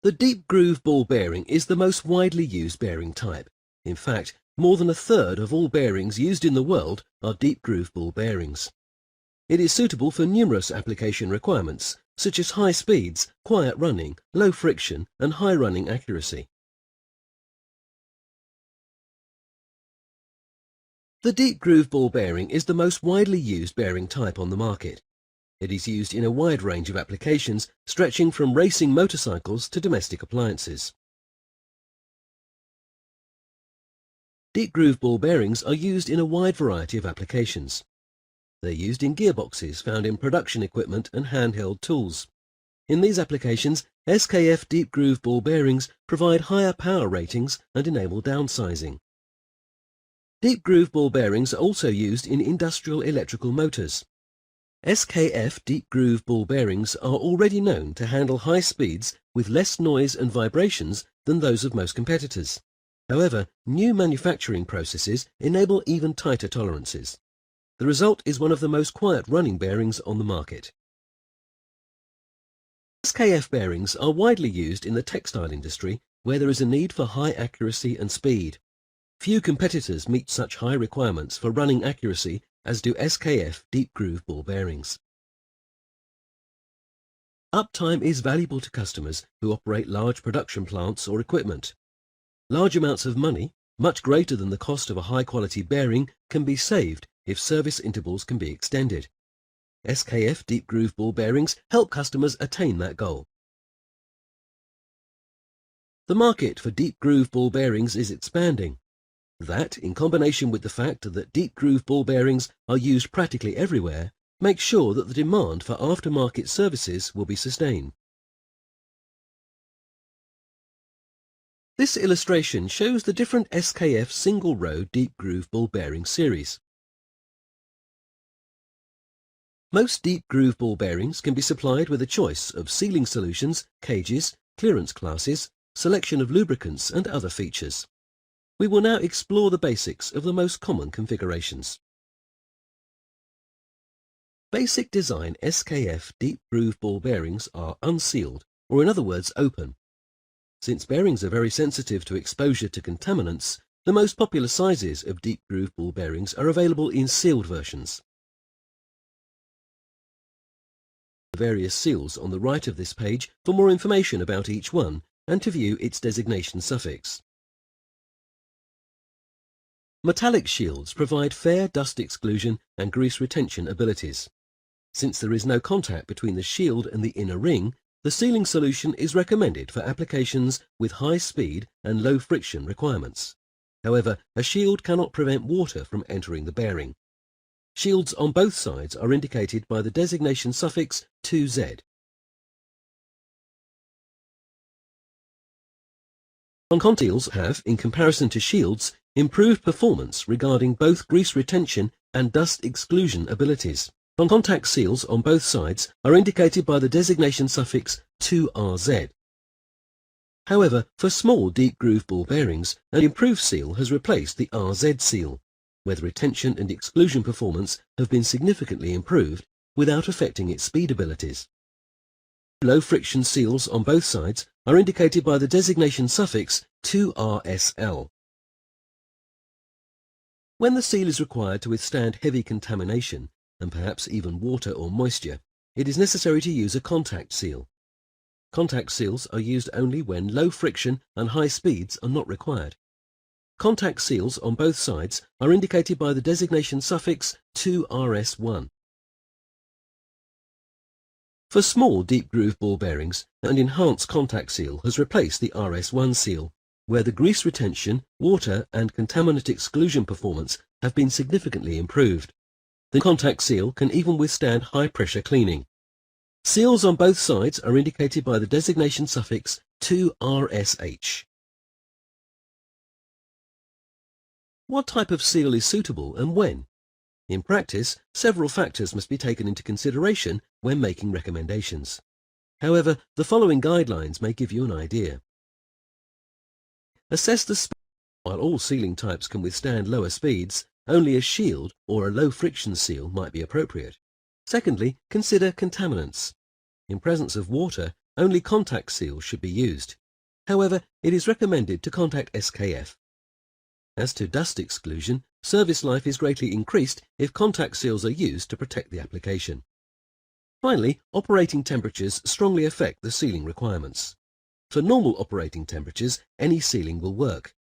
The deep groove ball bearing is the most widely used bearing type. In fact, more than a third of all bearings used in the world are deep groove ball bearings. It is suitable for numerous application requirements, such as high speeds, quiet running, low friction and high running accuracy. The deep groove ball bearing is the most widely used bearing type on the market. It is used in a wide range of applications, stretching from racing motorcycles to domestic appliances. Deep groove ball bearings are used in a wide variety of applications. They're used in gearboxes found in production equipment and handheld tools. In these applications, SKF deep groove ball bearings provide higher power ratings and enable downsizing. Deep groove ball bearings are also used in industrial electrical motors. SKF deep groove ball bearings are already known to handle high speeds with less noise and vibrations than those of most competitors. However, new manufacturing processes enable even tighter tolerances. The result is one of the most quiet running bearings on the market. SKF bearings are widely used in the textile industry, where there is a need for high accuracy and speed. Few competitors meet such high requirements for running accuracy as do SKF deep groove ball bearings. Uptime is valuable to customers who operate large production plants or equipment. Large amounts of money, much greater than the cost of a high-quality bearing, can be saved if service intervals can be extended. SKF deep groove ball bearings help customers attain that goal. The market for deep groove ball bearings is expanding. That, in combination with the fact that deep groove ball bearings are used practically everywhere, makes sure that the demand for aftermarket services will be sustained. This illustration shows the different SKF single-row deep groove ball bearing series. Most deep groove ball bearings can be supplied with a choice of sealing solutions, cages, clearance classes, selection of lubricants and other features. We will now explore the basics of the most common configurations. Basic design SKF deep groove ball bearings are unsealed, or in other words open. Since bearings are very sensitive to exposure to contaminants, the most popular sizes of deep groove ball bearings are available in sealed versions. The various seals on the right of this page for more information about each one and to view its designation suffix. Metallic shields provide fair dust exclusion and grease retention abilities. Since there is no contact between the shield and the inner ring, the sealing solution is recommended for applications with high speed and low friction requirements. However, a shield cannot prevent water from entering the bearing. Shields on both sides are indicated by the designation suffix 2Z. Non-contact seals have, in comparison to shields, improved performance regarding both grease retention and dust exclusion abilities. Non-contact seals on both sides are indicated by the designation suffix 2RZ. However, for small deep groove ball bearings, an improved seal has replaced the RZ seal, where the retention and exclusion performance have been significantly improved without affecting its speed abilities. Low friction seals on both sides are indicated by the designation suffix 2RSL. When the seal is required to withstand heavy contamination, and perhaps even water or moisture, it is necessary to use a contact seal. Contact seals are used only when low friction and high speeds are not required. Contact seals on both sides are indicated by the designation suffix 2RS1. For small deep groove ball bearings, an enhanced contact seal has replaced the RS1 seal, where the grease retention, water and contaminant exclusion performance have been significantly improved. The contact seal can even withstand high-pressure cleaning. Seals on both sides are indicated by the designation suffix 2RSH. What type of seal is suitable and when? In practice, several factors must be taken into consideration when making recommendations. However, the following guidelines may give you an idea. Assess the speed. While all sealing types can withstand lower speeds, only a shield or a low friction seal might be appropriate. Secondly, consider contaminants. In presence of water, only contact seals should be used. However, it is recommended to contact SKF. As to dust exclusion, service life is greatly increased if contact seals are used to protect the application. Finally, operating temperatures strongly affect the sealing requirements. For normal operating temperatures, any sealing will work.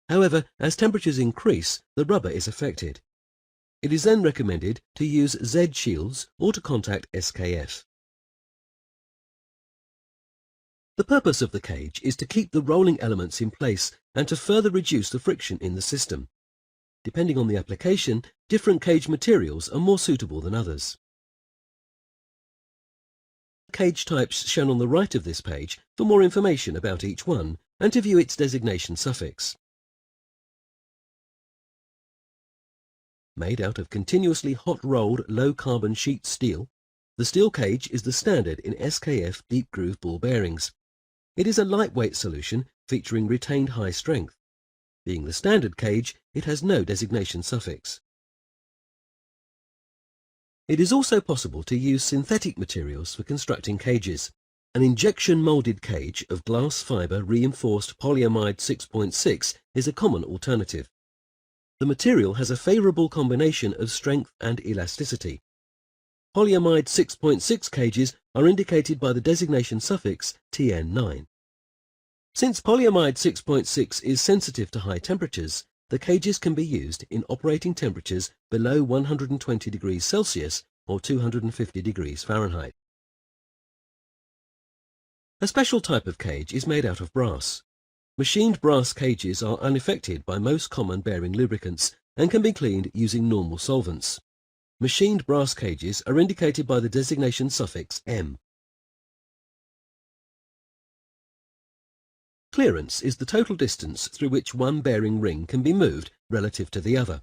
However, as temperatures increase, the rubber is affected. It is then recommended to use Z shields or to contact SKF. The purpose of the cage is to keep the rolling elements in place and to further reduce the friction in the system. Depending on the application, different cage materials are more suitable than others. Cage types shown on the right of this page for more information about each one and to view its designation suffix. Made out of continuously hot-rolled low-carbon sheet steel, the steel cage is the standard in SKF deep groove ball bearings. It is a lightweight solution featuring retained high strength. Being the standard cage, it has no designation suffix. It is also possible to use synthetic materials for constructing cages. An injection moulded cage of glass fibre reinforced polyamide 6.6 is a common alternative. The material has a favourable combination of strength and elasticity. Polyamide 6.6 cages are indicated by the designation suffix TN9. Since polyamide 6.6 is sensitive to high temperatures, the cages can be used in operating temperatures below 120 degrees Celsius or 250 degrees Fahrenheit. A special type of cage is made out of brass. Machined brass cages are unaffected by most common bearing lubricants and can be cleaned using normal solvents. Machined brass cages are indicated by the designation suffix M. Clearance is the total distance through which one bearing ring can be moved relative to the other.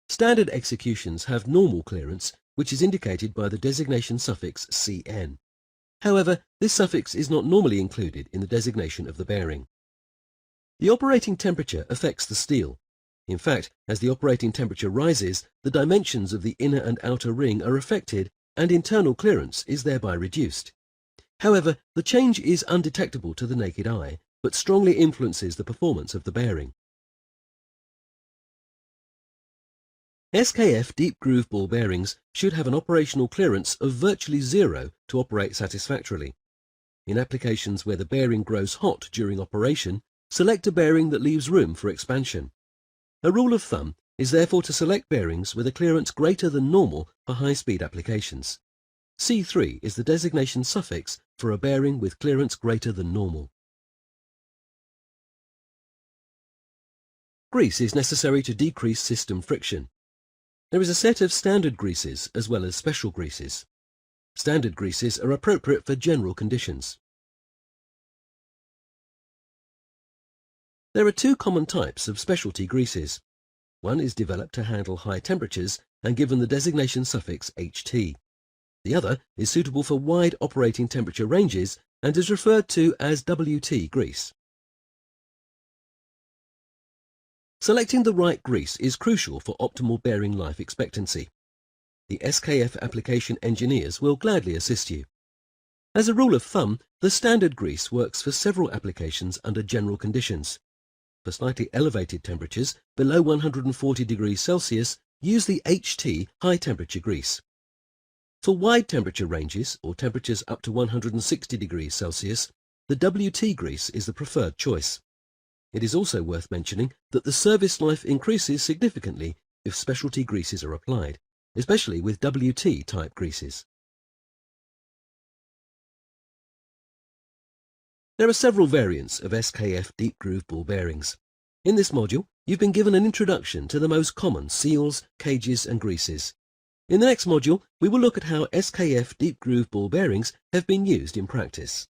Standard executions have normal clearance, which is indicated by the designation suffix CN. However, this suffix is not normally included in the designation of the bearing. The operating temperature affects the steel. In fact, as the operating temperature rises, the dimensions of the inner and outer ring are affected and internal clearance is thereby reduced. However, the change is undetectable to the naked eye, but strongly influences the performance of the bearing. SKF deep groove ball bearings should have an operational clearance of virtually zero to operate satisfactorily. In applications where the bearing grows hot during operation, select a bearing that leaves room for expansion. A rule of thumb is therefore to select bearings with a clearance greater than normal for high-speed applications. C3 is the designation suffix for a bearing with clearance greater than normal. Grease is necessary to decrease system friction. There is a set of standard greases as well as special greases. Standard greases are appropriate for general conditions. There are two common types of specialty greases. One is developed to handle high temperatures and given the designation suffix HT. The other is suitable for wide operating temperature ranges and is referred to as WT grease. Selecting the right grease is crucial for optimal bearing life expectancy. The SKF application engineers will gladly assist you. As a rule of thumb, the standard grease works for several applications under general conditions. For slightly elevated temperatures, below 140 degrees Celsius, use the HT high temperature grease. For wide temperature ranges, or temperatures up to 160 degrees Celsius, the WT grease is the preferred choice. It is also worth mentioning that the service life increases significantly if specialty greases are applied, especially with WT type greases. There are several variants of SKF deep groove ball bearings. In this module, you've been given an introduction to the most common seals, cages and greases. In the next module, we will look at how SKF deep groove ball bearings have been used in practice.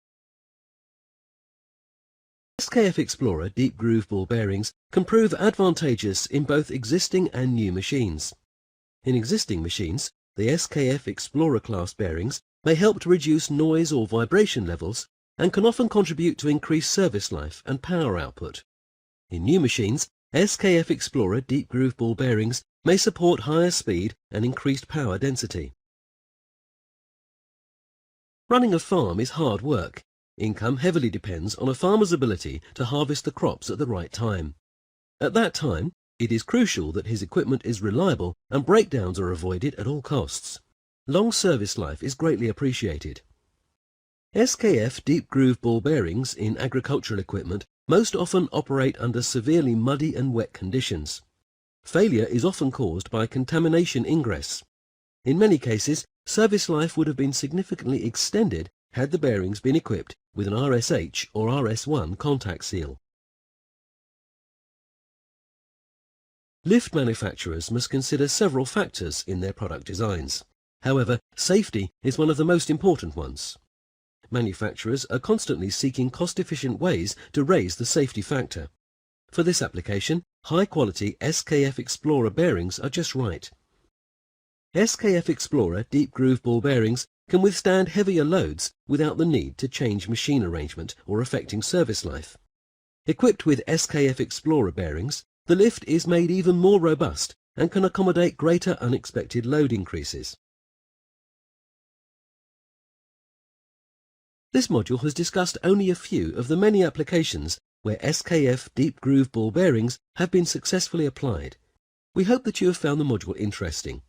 SKF Explorer deep groove ball bearings can prove advantageous in both existing and new machines. In existing machines, the SKF Explorer class bearings may help to reduce noise or vibration levels and can often contribute to increased service life and power output. In new machines, SKF Explorer deep groove ball bearings may support higher speed and increased power density. Running a farm is hard work. Income heavily depends on a farmer's ability to harvest the crops at the right time. At that time, it is crucial that his equipment is reliable and breakdowns are avoided at all costs. Long service life is greatly appreciated. SKF deep groove ball bearings in agricultural equipment most often operate under severely muddy and wet conditions. Failure is often caused by contamination ingress. In many cases, service life would have been significantly extended had the bearings been equipped with an RSH or RS1 contact seal. Lift manufacturers must consider several factors in their product designs. However, safety is one of the most important ones. Manufacturers are constantly seeking cost-efficient ways to raise the safety factor. For this application, high-quality SKF Explorer bearings are just right. SKF Explorer deep groove ball bearings can withstand heavier loads without the need to change machine arrangement or affecting service life. Equipped with SKF Explorer bearings, the lift is made even more robust and can accommodate greater unexpected load increases. This module has discussed only a few of the many applications where SKF deep groove ball bearings have been successfully applied. We hope that you have found the module interesting.